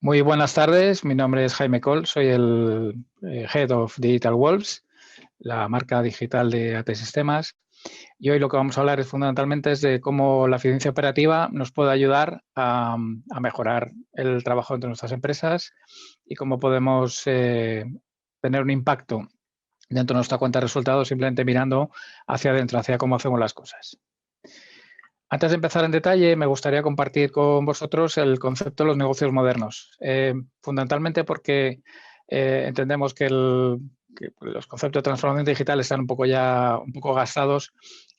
Muy buenas tardes, mi nombre es Jaime Coll, soy el Head of Digital Wolves, la marca digital de AT Sistemas. Y hoy lo que vamos a hablar es fundamentalmente es de cómo la eficiencia operativa nos puede ayudar a mejorar el trabajo entre nuestras empresas y cómo podemos tener un impacto dentro de nuestra cuenta de resultados simplemente mirando hacia adentro, hacia cómo hacemos las cosas. Antes de empezar en detalle, me gustaría compartir con vosotros el concepto de los negocios modernos, fundamentalmente porque entendemos que los conceptos de transformación digital están un poco gastados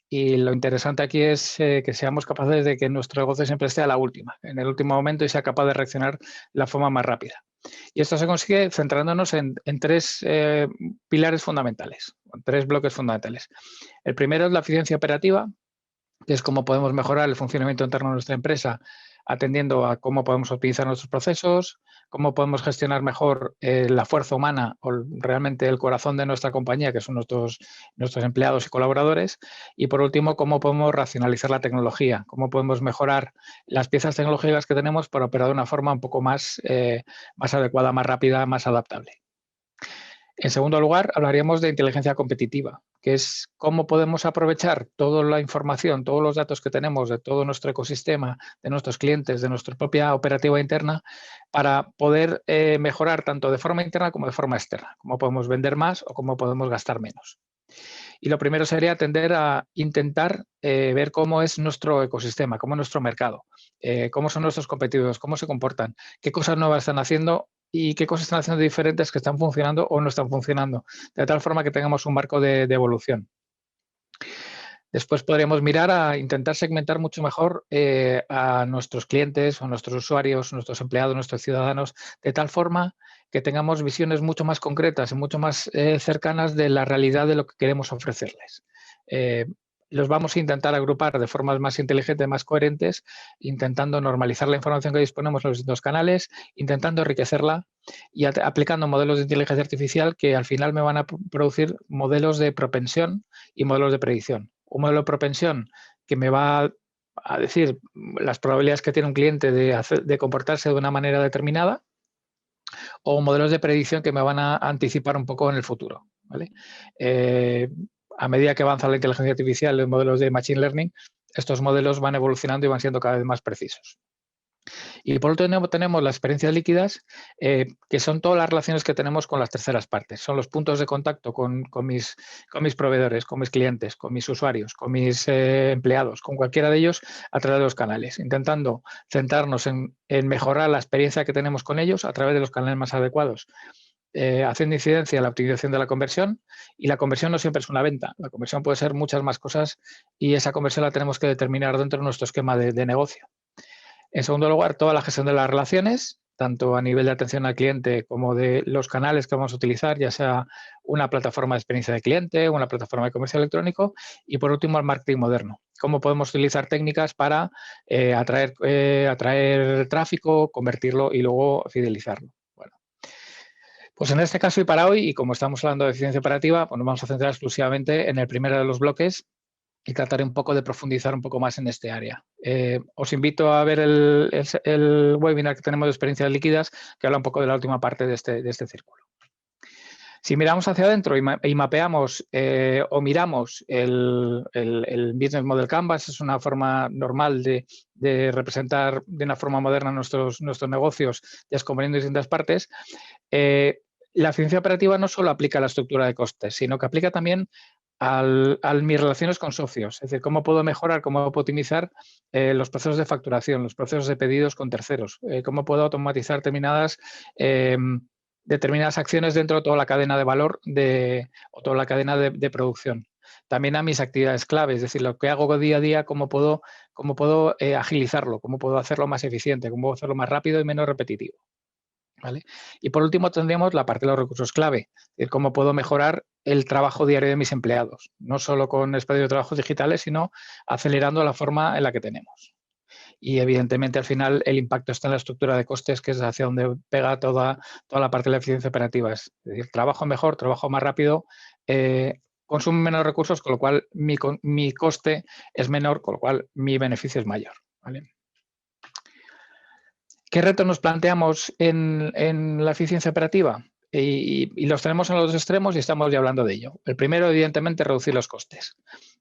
y lo interesante aquí es que seamos capaces de que nuestro negocio siempre esté a la última, en el último momento y sea capaz de reaccionar de la forma más rápida. Y esto se consigue centrándonos en tres pilares fundamentales, tres bloques fundamentales. El primero es la eficiencia operativa, que es cómo podemos mejorar el funcionamiento interno de nuestra empresa, atendiendo a cómo podemos optimizar nuestros procesos, cómo podemos gestionar mejor la fuerza humana o realmente el corazón de nuestra compañía, que son nuestros empleados y colaboradores, y por último, cómo podemos racionalizar la tecnología, cómo podemos mejorar las piezas tecnológicas que tenemos para operar de una forma un poco más adecuada, más rápida, más adaptable. En segundo lugar, hablaríamos de inteligencia competitiva, que es cómo podemos aprovechar toda la información, todos los datos que tenemos de todo nuestro ecosistema, de nuestros clientes, de nuestra propia operativa interna, para poder mejorar tanto de forma interna como de forma externa, cómo podemos vender más o cómo podemos gastar menos. Y lo primero sería tender a intentar ver cómo es nuestro ecosistema, cómo es nuestro mercado, cómo son nuestros competidores, cómo se comportan, qué cosas nuevas están haciendo y qué cosas están haciendo diferentes que están funcionando o no están funcionando, de tal forma que tengamos un marco de evolución. Después podríamos mirar a intentar segmentar mucho mejor a nuestros clientes, a nuestros usuarios, nuestros empleados, nuestros ciudadanos, de tal forma que tengamos visiones mucho más concretas y mucho más cercanas de la realidad de lo que queremos ofrecerles. Los vamos a intentar agrupar de formas más inteligentes, más coherentes, intentando normalizar la información que disponemos en los distintos canales, intentando enriquecerla y aplicando modelos de inteligencia artificial que al final me van a producir modelos de propensión y modelos de predicción. Un modelo de propensión que me va a decir las probabilidades que tiene un cliente de comportarse de una manera determinada, o modelos de predicción que me van a anticipar un poco en el futuro, ¿vale? A medida que avanza la inteligencia artificial, los modelos de Machine Learning, estos modelos van evolucionando y van siendo cada vez más precisos. Y por otro lado tenemos las experiencias líquidas, que son todas las relaciones que tenemos con las terceras partes. Son los puntos de contacto con mis proveedores, con mis clientes, con mis usuarios, con mis empleados, con cualquiera de ellos a través de los canales, intentando centrarnos en mejorar la experiencia que tenemos con ellos a través de los canales más adecuados. Haciendo incidencia en la optimización de la conversión, y la conversión no siempre es una venta, la conversión puede ser muchas más cosas y esa conversión la tenemos que determinar dentro de nuestro esquema de negocio. En segundo lugar, toda la gestión de las relaciones, tanto a nivel de atención al cliente como de los canales que vamos a utilizar, ya sea una plataforma de experiencia de cliente, una plataforma de comercio electrónico y, por último, el marketing moderno. Cómo podemos utilizar técnicas para atraer tráfico, convertirlo y luego fidelizarlo. Bueno, pues en este caso y para hoy, y como estamos hablando de eficiencia operativa, pues nos vamos a centrar exclusivamente en el primero de los bloques, y trataré un poco de profundizar un poco más en este área. Os invito a ver el webinar que tenemos de experiencias líquidas, que habla un poco de la última parte de este círculo. Si miramos hacia adentro y mapeamos o miramos el Business Model Canvas, es una forma normal de representar de una forma moderna nuestros negocios, descubriendo distintas partes. La eficiencia operativa no solo aplica a la estructura de costes, sino que aplica también a mis relaciones con socios, es decir, cómo puedo mejorar, cómo puedo optimizar los procesos de facturación, los procesos de pedidos con terceros, cómo puedo automatizar determinadas acciones dentro de toda la cadena de valor o toda la cadena de producción. También a mis actividades clave, es decir, lo que hago día a día, cómo puedo agilizarlo, cómo puedo hacerlo más eficiente, cómo puedo hacerlo más rápido y menos repetitivo. ¿Vale? Y por último tendríamos la parte de los recursos clave, es decir, cómo puedo mejorar el trabajo diario de mis empleados, no solo con espacios de trabajo digitales, sino acelerando la forma en la que tenemos. Y evidentemente al final el impacto está en la estructura de costes, que es hacia donde pega toda la parte de la eficiencia operativa. Es decir, trabajo mejor, trabajo más rápido, consumo menos recursos, con lo cual mi coste es menor, con lo cual mi beneficio es mayor. ¿Vale? ¿Qué retos nos planteamos en la eficiencia operativa? Y los tenemos en los dos extremos y estamos ya hablando de ello. El primero, evidentemente, reducir los costes.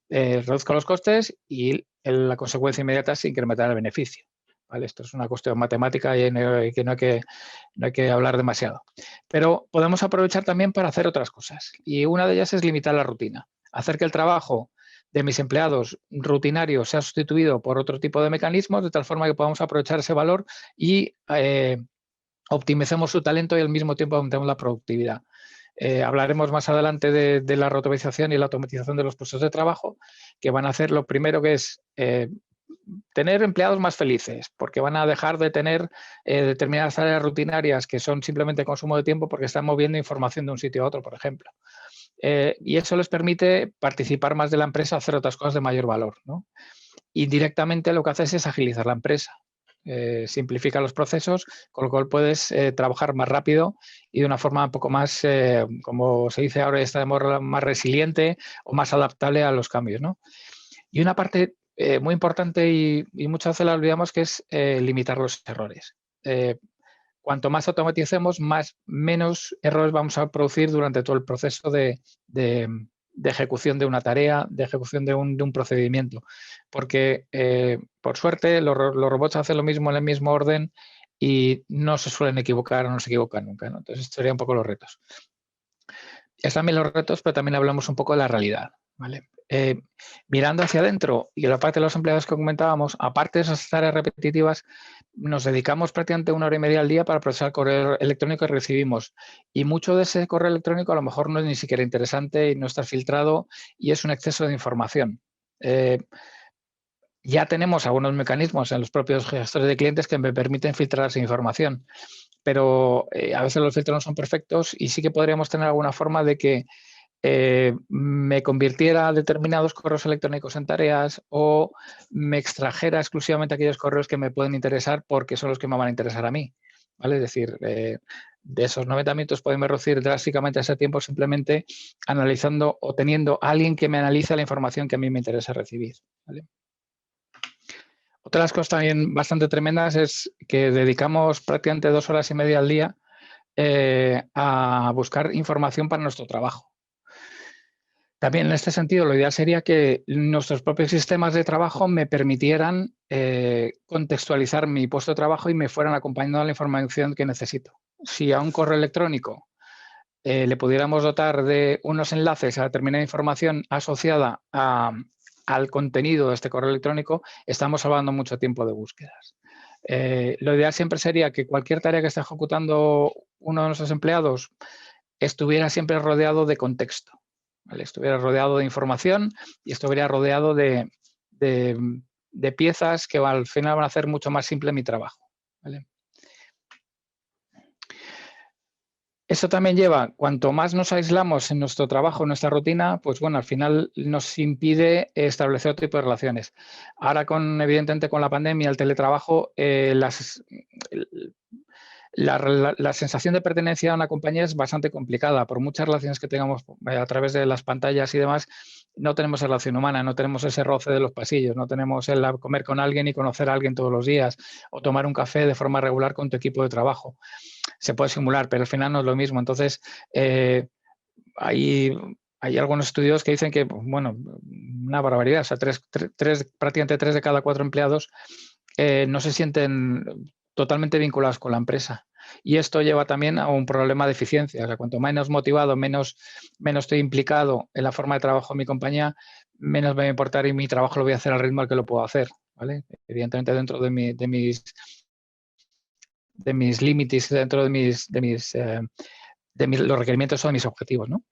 Reduzco los costes y la consecuencia inmediata es incrementar el beneficio. ¿Vale? Esto es una cuestión matemática y que no hay que hablar demasiado. Pero podemos aprovechar también para hacer otras cosas. Y una de ellas es limitar la rutina. Hacer que el trabajo de mis empleados rutinarios sea sustituido por otro tipo de mecanismos, de tal forma que podamos aprovechar ese valor y optimicemos su talento y al mismo tiempo aumentemos la productividad. Hablaremos más adelante de la robotización y la automatización de los puestos de trabajo, que van a hacer lo primero que es tener empleados más felices, porque van a dejar de tener determinadas tareas rutinarias que son simplemente consumo de tiempo porque están moviendo información de un sitio a otro, por ejemplo. Y eso les permite participar más de la empresa, hacer otras cosas de mayor valor, ¿no? Indirectamente lo que haces es agilizar la empresa. Simplifica los procesos, con lo cual puedes trabajar más rápido y de una forma un poco más, como se dice ahora, más resiliente o más adaptable a los cambios, ¿no? Y una parte muy importante y muchas veces la olvidamos, que es limitar los errores. Cuanto más automaticemos, menos errores vamos a producir durante todo el proceso de ejecución de una tarea, de ejecución de un procedimiento. Porque, por suerte, los robots hacen lo mismo en el mismo orden y no se suelen equivocar o no se equivocan nunca, ¿no? Entonces, estos serían un poco los retos. Es también los retos, pero también hablamos un poco de la realidad, ¿vale? Mirando hacia adentro y la parte de los empleados que comentábamos, aparte de esas tareas repetitivas, nos dedicamos prácticamente 1 hora y media al día para procesar el correo electrónico que recibimos. Y mucho de ese correo electrónico a lo mejor no es ni siquiera interesante y no está filtrado y es un exceso de información. Ya tenemos algunos mecanismos en los propios gestores de clientes que me permiten filtrar esa información, pero a veces los filtros no son perfectos y sí que podríamos tener alguna forma de que me convirtiera determinados correos electrónicos en tareas o me extrajera exclusivamente aquellos correos que me pueden interesar porque son los que me van a interesar a mí, ¿vale? Es decir, de esos 90 minutos podemos reducir drásticamente ese tiempo simplemente analizando o teniendo a alguien que me analice la información que a mí me interesa recibir, ¿vale? Otra de las cosas también bastante tremendas es que dedicamos prácticamente 2 horas y media al día a buscar información para nuestro trabajo. También en este sentido, lo ideal sería que nuestros propios sistemas de trabajo me permitieran contextualizar mi puesto de trabajo y me fueran acompañando a la información que necesito. Si a un correo electrónico le pudiéramos dotar de unos enlaces a determinada información asociada al contenido de este correo electrónico, estamos salvando mucho tiempo de búsquedas. Lo ideal siempre sería que cualquier tarea que esté ejecutando uno de nuestros empleados estuviera siempre rodeado de contexto, ¿vale? Estuviera rodeado de información y estuviera rodeado de piezas que al final van a hacer mucho más simple mi trabajo, ¿vale? Eso también lleva, cuanto más nos aislamos en nuestro trabajo, en nuestra rutina, pues bueno, al final nos impide establecer otro tipo de relaciones. Ahora, evidentemente, con la pandemia, el teletrabajo, la sensación de pertenencia a una compañía es bastante complicada. Por muchas relaciones que tengamos a través de las pantallas y demás, no tenemos relación humana, no tenemos ese roce de los pasillos, no tenemos el comer con alguien y conocer a alguien todos los días o tomar un café de forma regular con tu equipo de trabajo. Se puede simular, pero al final no es lo mismo. Entonces, hay algunos estudios que dicen que, bueno, una barbaridad, o sea, prácticamente 3 de cada 4 empleados no se sienten totalmente vinculados con la empresa. Y esto lleva también a un problema de eficiencia. O sea, cuanto menos motivado, menos estoy implicado en la forma de trabajo de mi compañía, menos me va a importar y mi trabajo lo voy a hacer al ritmo al que lo puedo hacer, ¿vale? Evidentemente dentro de mis límites, dentro de los requerimientos o de mis objetivos, ¿no?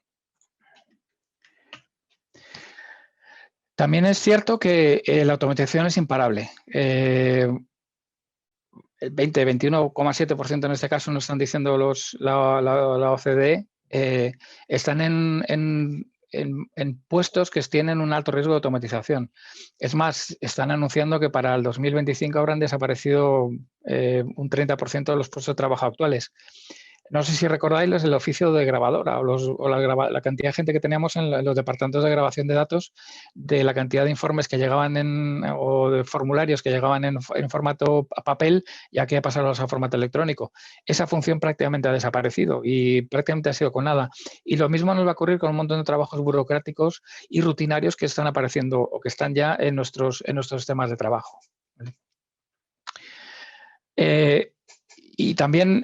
También es cierto que la automatización es imparable. El 21,7% en este caso nos están diciendo la OCDE, están en puestos que tienen un alto riesgo de automatización. Es más, están anunciando que para el 2025 habrán desaparecido un 30% de los puestos de trabajo actuales. No sé si recordáis el oficio de grabadora la cantidad de gente que teníamos en los departamentos de grabación de datos, de la cantidad de informes que llegaban o de formularios que llegaban en formato papel, ya que pasarlos a formato electrónico. Esa función prácticamente ha desaparecido y prácticamente ha sido con nada. Y lo mismo nos va a ocurrir con un montón de trabajos burocráticos y rutinarios que están apareciendo o que están ya en nuestros sistemas de trabajo. Y también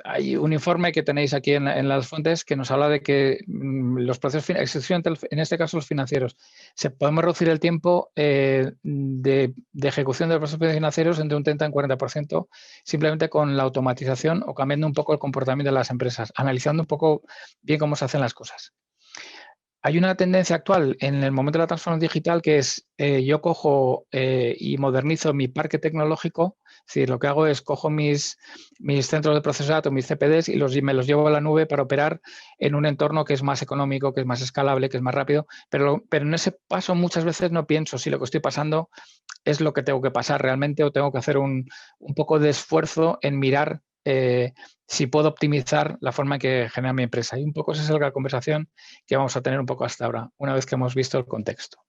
hay un informe que tenéis aquí en las fuentes que nos habla de que los procesos, en este caso los financieros, podemos reducir el tiempo de ejecución de los procesos financieros entre un 30 y un 40% simplemente con la automatización o cambiando un poco el comportamiento de las empresas, analizando un poco bien cómo se hacen las cosas. Hay una tendencia actual en el momento de la transformación digital que es yo cojo y modernizo mi parque tecnológico. Es decir, lo que hago es cojo mis centros de proceso de datos, mis CPDs, y me los llevo a la nube para operar en un entorno que es más económico, que es más escalable, que es más rápido. Pero en ese paso muchas veces no pienso si lo que estoy pasando es lo que tengo que pasar realmente o tengo que hacer un poco de esfuerzo en mirar si puedo optimizar la forma en que genera mi empresa. Y un poco esa es la conversación que vamos a tener un poco hasta ahora, una vez que hemos visto el contexto.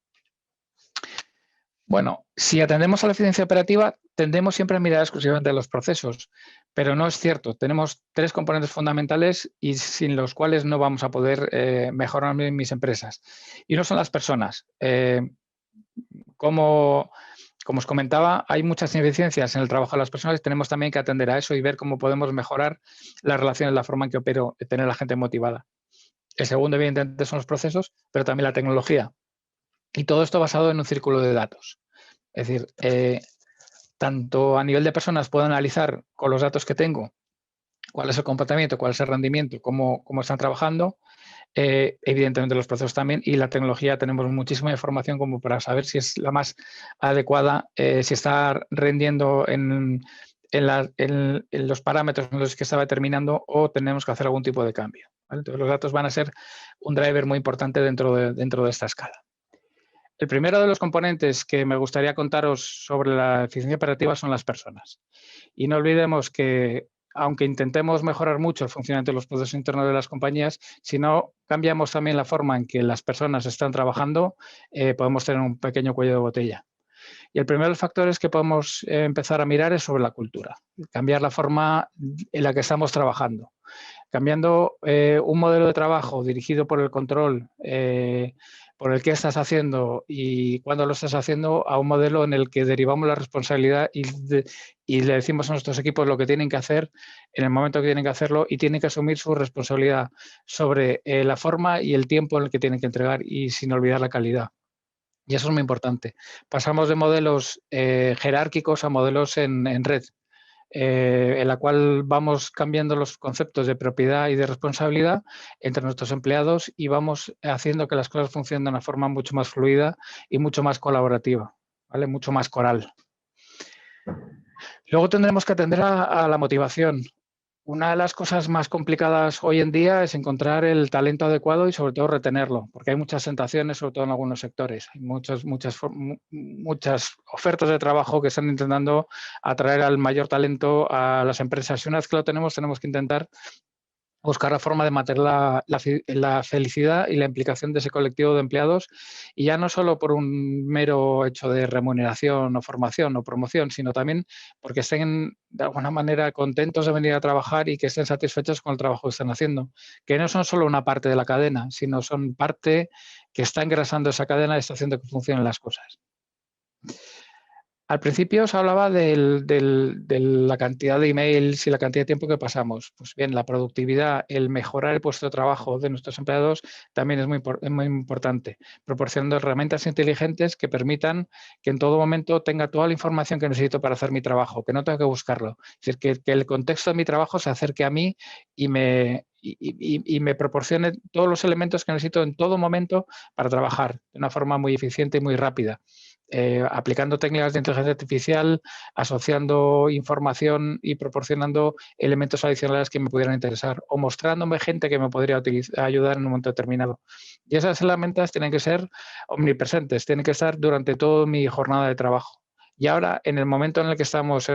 Bueno, si atendemos a la eficiencia operativa, tendemos siempre a mirar exclusivamente los procesos, pero no es cierto. Tenemos 3 componentes fundamentales y sin los cuales no vamos a poder mejorar mis empresas. Y uno son las personas. Como os comentaba, hay muchas ineficiencias en el trabajo de las personas y tenemos también que atender a eso y ver cómo podemos mejorar las relaciones, la forma en que opero, tener a la gente motivada. El segundo, evidentemente, son los procesos, pero también la tecnología. Y todo esto basado en un círculo de datos. Es decir, tanto a nivel de personas puedo analizar con los datos que tengo cuál es el comportamiento, cuál es el rendimiento, cómo están trabajando. Evidentemente los procesos también, y la tecnología tenemos muchísima información como para saber si es la más adecuada, si está rendiendo en los parámetros en los que estaba determinando o tenemos que hacer algún tipo de cambio, ¿vale? Entonces los datos van a ser un driver muy importante dentro de esta escala. El primero de los componentes que me gustaría contaros sobre la eficiencia operativa son las personas. Y no olvidemos que, aunque intentemos mejorar mucho el funcionamiento de los procesos internos de las compañías, si no cambiamos también la forma en que las personas están trabajando, podemos tener un pequeño cuello de botella. Y el primer de los factores que podemos empezar a mirar es sobre la cultura, cambiar la forma en la que estamos trabajando. Cambiando un modelo de trabajo dirigido por el control, por el qué estás haciendo y cuándo lo estás haciendo, a un modelo en el que derivamos la responsabilidad y le decimos a nuestros equipos lo que tienen que hacer en el momento que tienen que hacerlo y tienen que asumir su responsabilidad sobre la forma y el tiempo en el que tienen que entregar y sin olvidar la calidad. Y eso es muy importante. Pasamos de modelos jerárquicos a modelos en red. En la cual vamos cambiando los conceptos de propiedad y de responsabilidad entre nuestros empleados y vamos haciendo que las cosas funcionen de una forma mucho más fluida y mucho más colaborativa, ¿vale? Mucho más coral. Luego tendremos que atender a la motivación. Una de las cosas más complicadas hoy en día es encontrar el talento adecuado y sobre todo retenerlo, porque hay muchas tentaciones, sobre todo en algunos sectores. Hay muchas ofertas de trabajo que están intentando atraer al mayor talento a las empresas. Y una vez que lo tenemos que intentar buscar la forma de mantener la felicidad y la implicación de ese colectivo de empleados, y ya no solo por un mero hecho de remuneración o formación o promoción, sino también porque estén de alguna manera contentos de venir a trabajar y que estén satisfechos con el trabajo que están haciendo, que no son solo una parte de la cadena, sino son parte que está engrasando esa cadena y está haciendo que funcionen las cosas. Al principio os hablaba de la cantidad de emails y la cantidad de tiempo que pasamos. Pues bien, la productividad, el mejorar el puesto de trabajo de nuestros empleados también es muy importante, proporcionando herramientas inteligentes que permitan que en todo momento tenga toda la información que necesito para hacer mi trabajo, que no tenga que buscarlo. Es decir, que el contexto de mi trabajo se acerque a mí y me proporcione todos los elementos que necesito en todo momento para trabajar de una forma muy eficiente y muy rápida. Aplicando técnicas de inteligencia artificial, asociando información y proporcionando elementos adicionales que me pudieran interesar o mostrándome gente que me podría ayudar en un momento determinado. Y esas herramientas tienen que ser omnipresentes, tienen que estar durante toda mi jornada de trabajo. Y ahora, en el momento en el que estamos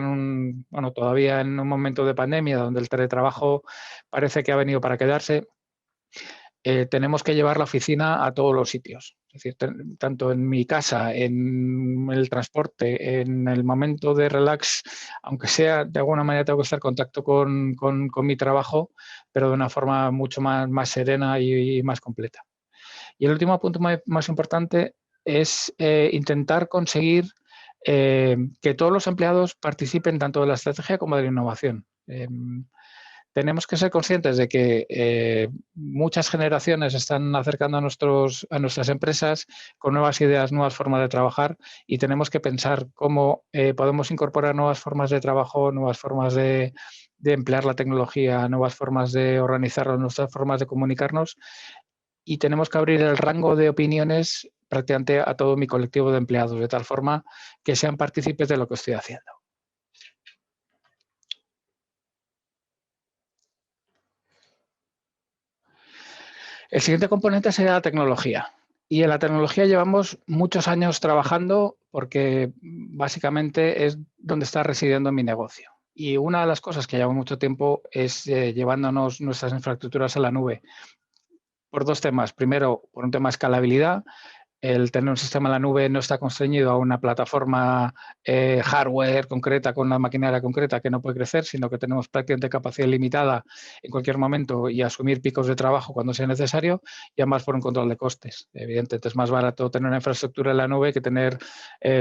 todavía en un momento de pandemia, donde el teletrabajo parece que ha venido para quedarse, tenemos que llevar la oficina a todos los sitios. Es decir, tanto en mi casa, en el transporte, en el momento de relax, aunque sea de alguna manera tengo que estar en contacto con mi trabajo, pero de una forma mucho más serena y más completa. Y el último punto más importante es intentar conseguir que todos los empleados participen tanto de la estrategia como de la innovación. Tenemos que ser conscientes de que muchas generaciones están acercando a nuestras empresas con nuevas ideas, nuevas formas de trabajar, y tenemos que pensar cómo podemos incorporar nuevas formas de trabajo, nuevas formas de emplear la tecnología, nuevas formas de organizarnos, nuevas formas de comunicarnos, y tenemos que abrir el rango de opiniones prácticamente a todo mi colectivo de empleados, de tal forma que sean partícipes de lo que estoy haciendo. El siguiente componente sería la tecnología. Y en la tecnología llevamos muchos años trabajando porque básicamente es donde está residiendo mi negocio. Y una de las cosas que lleva mucho tiempo es llevándonos nuestras infraestructuras a la nube por dos temas. Primero, por un tema de escalabilidad. El tener un sistema en la nube no está constreñido a una plataforma hardware concreta con una maquinaria concreta que no puede crecer, sino que tenemos prácticamente capacidad limitada en cualquier momento y asumir picos de trabajo cuando sea necesario, y además por un control de costes. Evidentemente es más barato tener una infraestructura en la nube que tener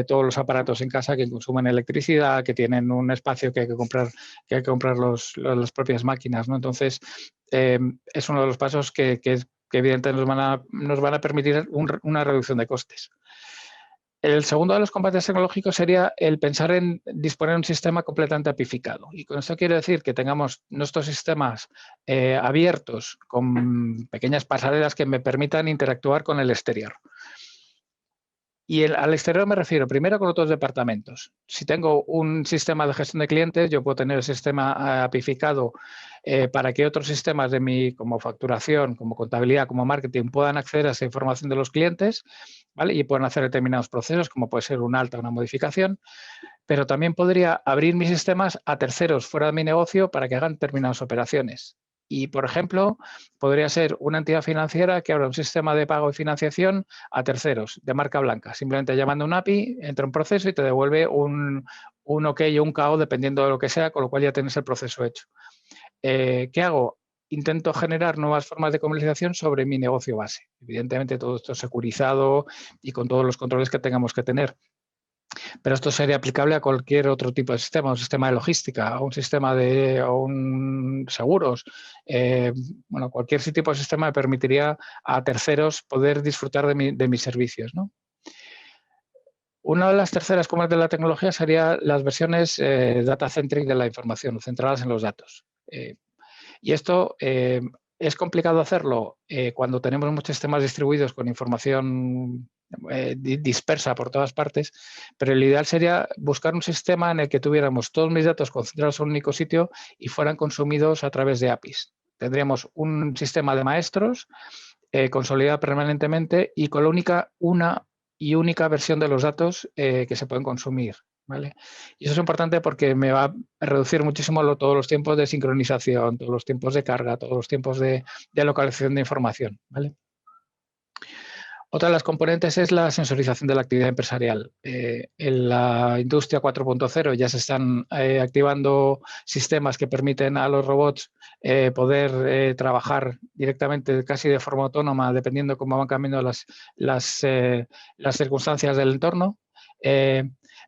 todos los aparatos en casa que consumen electricidad, que tienen un espacio que hay que comprar las propias máquinas, ¿no? Entonces, es uno de los pasos que evidentemente nos van a permitir una reducción de costes. El segundo de los combates tecnológicos sería el pensar en disponer de un sistema completamente apificado. Y con esto quiero decir que tengamos nuestros sistemas abiertos con pequeñas pasarelas que me permitan interactuar con el exterior. Y al exterior me refiero primero con otros departamentos. Si tengo un sistema de gestión de clientes, yo puedo tener el sistema apificado para que otros sistemas de como facturación, como contabilidad, como marketing, puedan acceder a esa información de los clientes, ¿vale? Y puedan hacer determinados procesos, como puede ser un alta o una modificación. Pero también podría abrir mis sistemas a terceros fuera de mi negocio para que hagan determinadas operaciones. Y, por ejemplo, podría ser una entidad financiera que abra un sistema de pago y financiación a terceros de marca blanca. Simplemente llamando un API, entra un proceso y te devuelve un OK o un KO, dependiendo de lo que sea, con lo cual ya tienes el proceso hecho. ¿Qué hago? Intento generar nuevas formas de comercialización sobre mi negocio base. Evidentemente, todo esto securizado y con todos los controles que tengamos que tener. Pero esto sería aplicable a cualquier otro tipo de sistema, un sistema de logística, un sistema de seguros. Cualquier tipo de sistema me permitiría a terceros poder disfrutar de mis servicios, ¿no? Una de las terceras comas de la tecnología serían las versiones data-centric de la información, centradas en los datos. Y esto es complicado hacerlo cuando tenemos muchos sistemas distribuidos con información dispersa por todas partes, pero el ideal sería buscar un sistema en el que tuviéramos todos mis datos concentrados en un único sitio y fueran consumidos a través de APIs. Tendríamos un sistema de maestros consolidado permanentemente y con una única versión de los datos que se pueden consumir. ¿Vale? Y eso es importante porque me va a reducir muchísimo todos los tiempos de sincronización, todos los tiempos de carga, todos los tiempos de localización de información. ¿Vale? Otra de las componentes es la sensorización de la actividad empresarial. En la industria 4.0 ya se están activando sistemas que permiten a los robots poder trabajar directamente, casi de forma autónoma, dependiendo cómo van cambiando las circunstancias del entorno.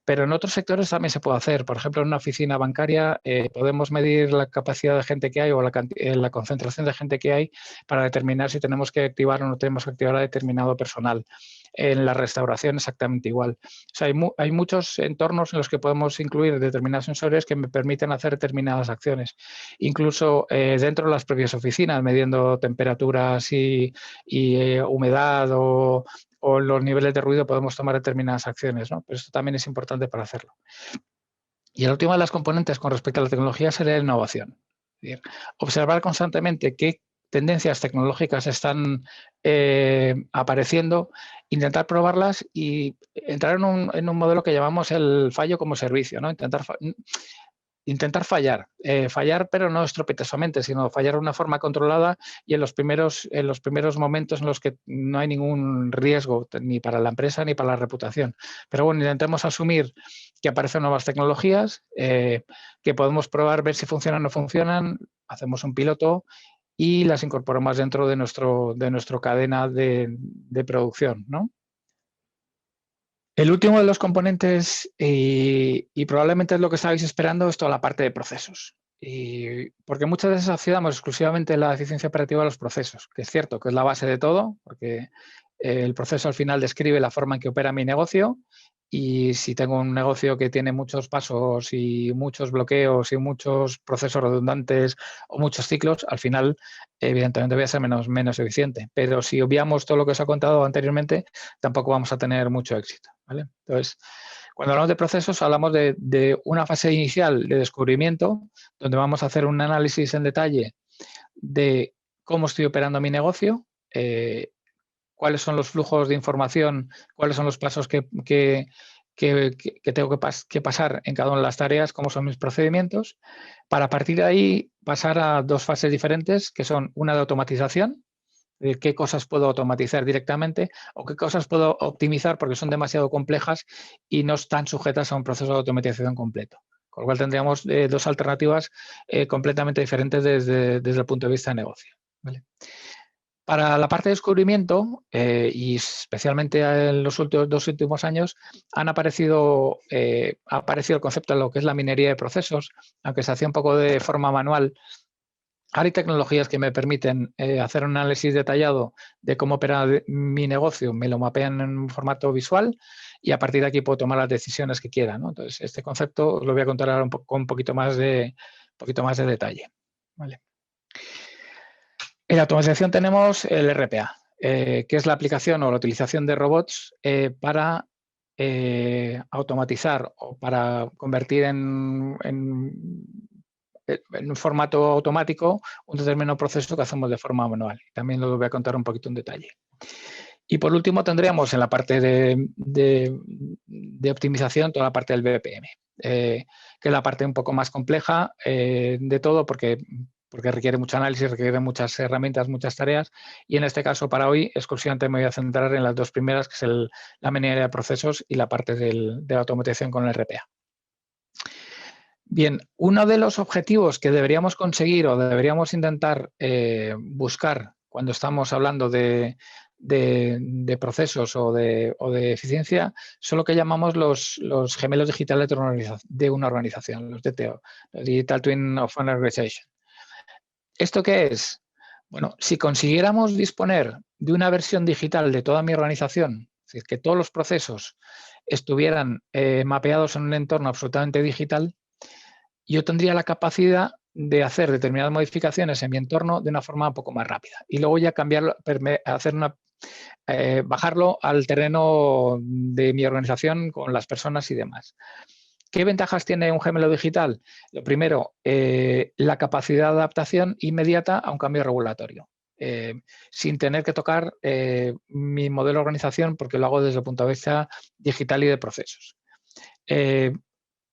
Pero en otros sectores también se puede hacer. Por ejemplo, en una oficina bancaria podemos medir la capacidad de gente que hay o la concentración de gente que hay para determinar si tenemos que activar o no tenemos que activar a determinado personal. En la restauración exactamente igual. O sea, hay muchos entornos en los que podemos incluir determinados sensores que me permiten hacer determinadas acciones. Incluso dentro de las propias oficinas, midiendo temperaturas y humedad o los niveles de ruido, podemos tomar determinadas acciones, ¿no? Pero esto también es importante para hacerlo. Y la última de las componentes con respecto a la tecnología sería la innovación. Es decir, observar constantemente qué tendencias tecnológicas están apareciendo, intentar probarlas y entrar en un modelo que llamamos el fallo como servicio, ¿no? Intentar fallar, pero no estrepitosamente, sino fallar de una forma controlada y en los primeros momentos en los que no hay ningún riesgo ni para la empresa ni para la reputación. Pero bueno, intentemos asumir que aparecen nuevas tecnologías, que podemos probar, ver si funcionan o no funcionan, hacemos un piloto y las incorporamos dentro de nuestra cadena de producción, ¿no? El último de los componentes, y probablemente es lo que estabais esperando, es toda la parte de procesos. Porque muchas veces asociamos exclusivamente la eficiencia operativa a los procesos, que es cierto que es la base de todo, porque el proceso al final describe la forma en que opera mi negocio, y si tengo un negocio que tiene muchos pasos y muchos bloqueos y muchos procesos redundantes o muchos ciclos, al final evidentemente voy a ser menos eficiente. Pero si obviamos todo lo que os he contado anteriormente, tampoco vamos a tener mucho éxito, ¿vale? Entonces, cuando hablamos de procesos, hablamos de una fase inicial de descubrimiento, donde vamos a hacer un análisis en detalle de cómo estoy operando mi negocio, cuáles son los flujos de información, cuáles son los pasos que tengo que pasar en cada una de las tareas, cómo son mis procedimientos, para a partir de ahí pasar a dos fases diferentes, que son una de automatización, de qué cosas puedo automatizar directamente o qué cosas puedo optimizar porque son demasiado complejas y no están sujetas a un proceso de automatización completo. Con lo cual tendríamos dos alternativas completamente diferentes desde el punto de vista de negocio, ¿vale? Para la parte de descubrimiento, y especialmente en los dos últimos años, ha aparecido el concepto de lo que es la minería de procesos, aunque se hacía un poco de forma manual. Ahora hay tecnologías que me permiten hacer un análisis detallado de cómo opera mi negocio, me lo mapean en un formato visual y a partir de aquí puedo tomar las decisiones que quiera, ¿no? Entonces, este concepto os lo voy a contar ahora con un poquito más de detalle, ¿vale? En la automatización tenemos el RPA, que es la aplicación o la utilización de robots para automatizar o para convertir en un formato automático un determinado proceso que hacemos de forma manual. También lo voy a contar un poquito en detalle. Y por último tendríamos en la parte de optimización toda la parte del BPM, que es la parte un poco más compleja de todo porque requiere mucho análisis, requiere muchas herramientas, muchas tareas, y en este caso para hoy exclusivamente me voy a centrar en las dos primeras, que es la minería de procesos y la parte de la automatización con el RPA. Bien, uno de los objetivos que deberíamos conseguir o deberíamos intentar buscar cuando estamos hablando de procesos o de eficiencia son lo que llamamos los gemelos digitales de una organización, los DTO, los Digital Twin of an Organization. ¿Esto qué es? Bueno, si consiguiéramos disponer de una versión digital de toda mi organización, es decir, que todos los procesos estuvieran mapeados en un entorno absolutamente digital, yo tendría la capacidad de hacer determinadas modificaciones en mi entorno de una forma un poco más rápida. Y luego ya cambiarlo, bajarlo al terreno de mi organización con las personas y demás. ¿Qué ventajas tiene un gemelo digital? Lo primero, la capacidad de adaptación inmediata a un cambio regulatorio, sin tener que tocar mi modelo de organización porque lo hago desde el punto de vista digital y de procesos.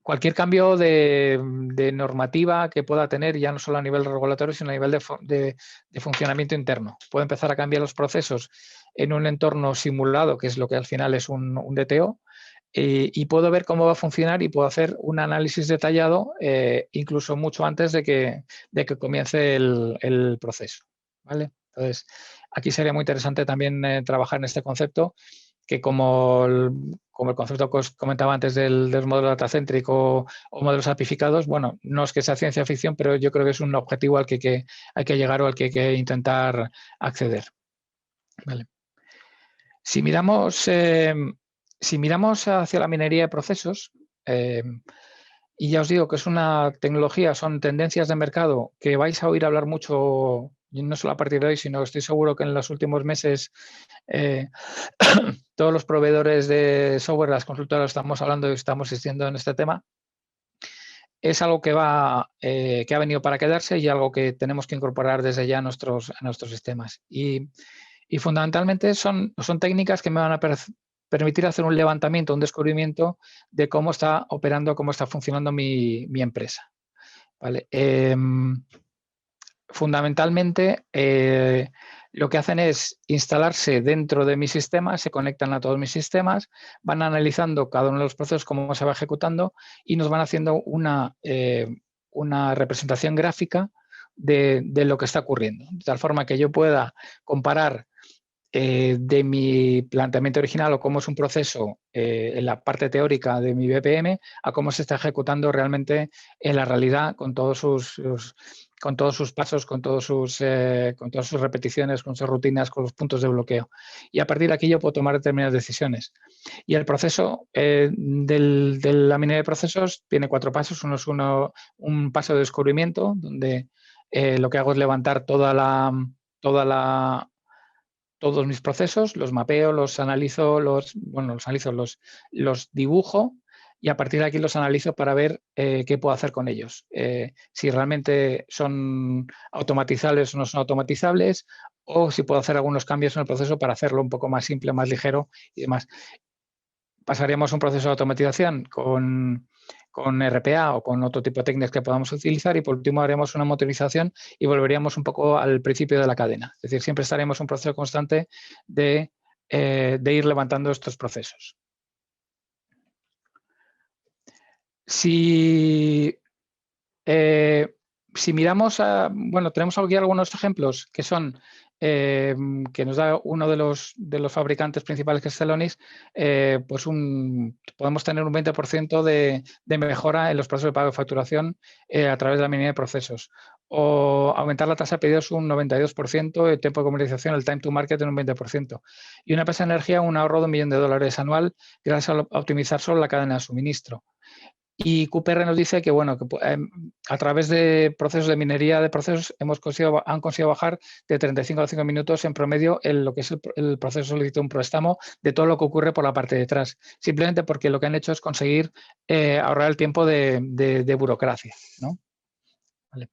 Cualquier cambio de normativa que pueda tener, ya no solo a nivel regulatorio, sino a nivel de funcionamiento interno. Puedo empezar a cambiar los procesos en un entorno simulado, que es lo que al final es un DTO, y puedo ver cómo va a funcionar y puedo hacer un análisis detallado incluso mucho antes de que comience el proceso, ¿vale? Entonces, aquí sería muy interesante también trabajar en este concepto, que como el concepto que os comentaba antes del modelo datacéntrico o modelos apificados, bueno, no es que sea ciencia ficción, pero yo creo que es un objetivo al que hay que llegar o al que hay que intentar acceder. Vale. Si miramos hacia la minería de procesos, y ya os digo que es una tecnología, son tendencias de mercado que vais a oír hablar mucho, no solo a partir de hoy, sino estoy seguro que en los últimos meses todos los proveedores de software, las consultoras, estamos hablando y estamos insistiendo en este tema. es algo que ha venido para quedarse y algo que tenemos que incorporar desde ya a nuestros sistemas. Y fundamentalmente son técnicas que me van a permitir hacer un levantamiento, un descubrimiento de cómo está operando, cómo está funcionando mi empresa. ¿Vale? Fundamentalmente, lo que hacen es instalarse dentro de mi sistema, se conectan a todos mis sistemas, van analizando cada uno de los procesos, cómo se va ejecutando y nos van haciendo una representación gráfica de lo que está ocurriendo. De tal forma que yo pueda comparar de mi planteamiento original o cómo es un proceso en la parte teórica de mi BPM a cómo se está ejecutando realmente en la realidad con todos sus pasos, con todas sus repeticiones, con sus rutinas, con los puntos de bloqueo. Y a partir de aquí yo puedo tomar determinadas decisiones. Y el proceso de la minería de procesos tiene 4 pasos. Uno es un paso de descubrimiento, donde lo que hago es levantar todos mis procesos, los mapeo, los analizo, los dibujo y a partir de aquí los analizo para ver qué puedo hacer con ellos. Si realmente son automatizables o no son automatizables, o si puedo hacer algunos cambios en el proceso para hacerlo un poco más simple, más ligero y demás. Pasaríamos a un proceso de automatización con RPA o con otro tipo de técnicas que podamos utilizar y por último haremos una motorización y volveríamos un poco al principio de la cadena. Es decir, siempre estaremos en un proceso constante de ir levantando estos procesos. Si miramos tenemos aquí algunos ejemplos que son que nos da uno de los fabricantes principales, que es Celonis, pues podemos tener un 20% de mejora en los procesos de pago de facturación a través de la minería de procesos. O aumentar la tasa de pedidos un 92%, el tiempo de comercialización, el time to market en un 20%. Y una empresa de energía, un ahorro de $1 millón anual gracias a optimizar solo la cadena de suministro. Y QPR nos dice que, bueno, que a través de procesos de minería de procesos han conseguido bajar de 35 a 5 minutos en promedio en lo que es el proceso de solicitud de un préstamo de todo lo que ocurre por la parte de atrás. Simplemente porque lo que han hecho es conseguir ahorrar el tiempo de burocracia, ¿no? Vale.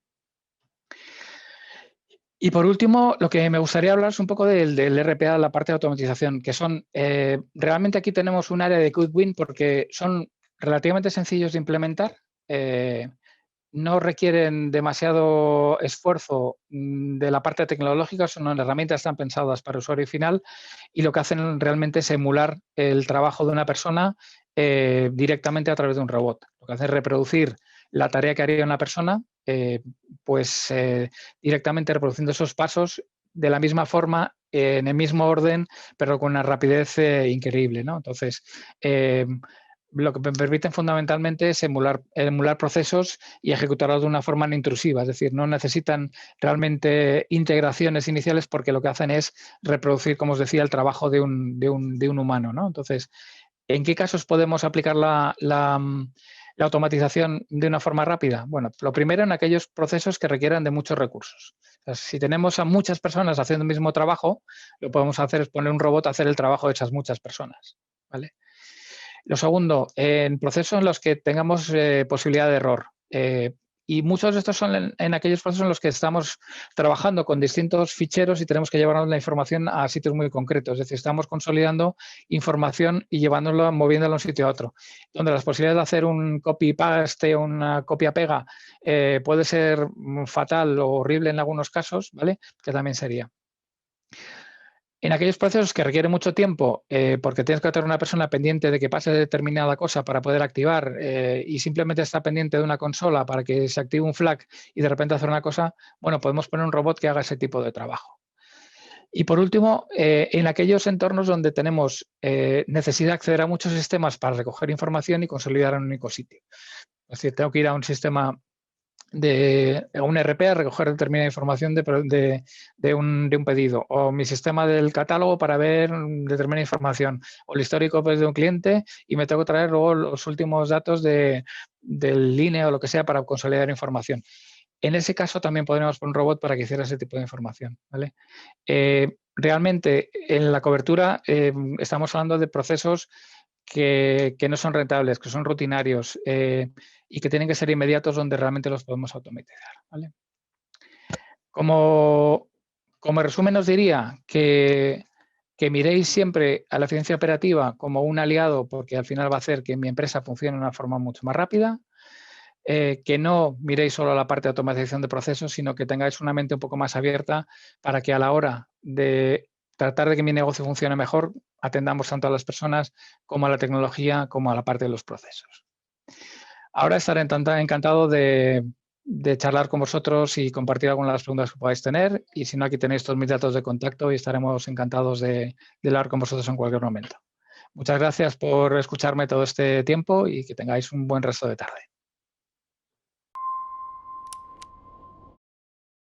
Y por último, lo que me gustaría hablar es un poco del RPA, la parte de automatización, que son, realmente aquí tenemos un área de quick win porque son relativamente sencillos de implementar, no requieren demasiado esfuerzo de la parte tecnológica, son herramientas que están pensadas para usuario final y lo que hacen realmente es emular el trabajo de una persona directamente a través de un robot. Lo que hace es reproducir la tarea que haría una persona, directamente reproduciendo esos pasos de la misma forma, en el mismo orden, pero con una rapidez increíble, ¿no? Entonces, lo que me permiten fundamentalmente es emular procesos y ejecutarlos de una forma no intrusiva, es decir, no necesitan realmente integraciones iniciales porque lo que hacen es reproducir, como os decía, el trabajo de un humano, ¿no? Entonces, ¿en qué casos podemos aplicar la automatización de una forma rápida? Bueno, lo primero en aquellos procesos que requieran de muchos recursos. O sea, si tenemos a muchas personas haciendo el mismo trabajo, lo que podemos hacer es poner un robot a hacer el trabajo de esas muchas personas, ¿vale? Lo segundo, en procesos en los que tengamos posibilidad de error. Y muchos de estos son en aquellos procesos en los que estamos trabajando con distintos ficheros y tenemos que llevarnos la información a sitios muy concretos. Es decir, estamos consolidando información y moviéndolo de un sitio a otro. Donde las posibilidades de hacer un copy-paste o una copia-pega puede ser fatal o horrible en algunos casos, ¿vale? Que también sería. En aquellos procesos que requieren mucho tiempo, porque tienes que tener una persona pendiente de que pase determinada cosa para poder activar y simplemente está pendiente de una consola para que se active un flag y de repente hacer una cosa, bueno, podemos poner un robot que haga ese tipo de trabajo. Y por último, en aquellos entornos donde tenemos necesidad de acceder a muchos sistemas para recoger información y consolidar en un único sitio. Es decir, tengo que ir a un sistema de un RP a recoger determinada información de un pedido, o mi sistema del catálogo para ver determinada información, o el histórico pues, de un cliente y me tengo que traer luego los últimos datos del INE o lo que sea para consolidar información. En ese caso también podríamos poner un robot para que hiciera ese tipo de información, ¿vale? Realmente en la cobertura estamos hablando de procesos que no son rentables, que son rutinarios y que tienen que ser inmediatos donde realmente los podemos automatizar, ¿vale? Como resumen os diría que miréis siempre a la eficiencia operativa como un aliado porque al final va a hacer que mi empresa funcione de una forma mucho más rápida, que no miréis solo a la parte de automatización de procesos, sino que tengáis una mente un poco más abierta para que a la hora de tratar de que mi negocio funcione mejor, atendamos tanto a las personas como a la tecnología, como a la parte de los procesos. Ahora estaré encantado de charlar con vosotros y compartir algunas de las preguntas que podáis tener. Y si no, aquí tenéis todos mis datos de contacto y estaremos encantados de hablar con vosotros en cualquier momento. Muchas gracias por escucharme todo este tiempo y que tengáis un buen resto de tarde.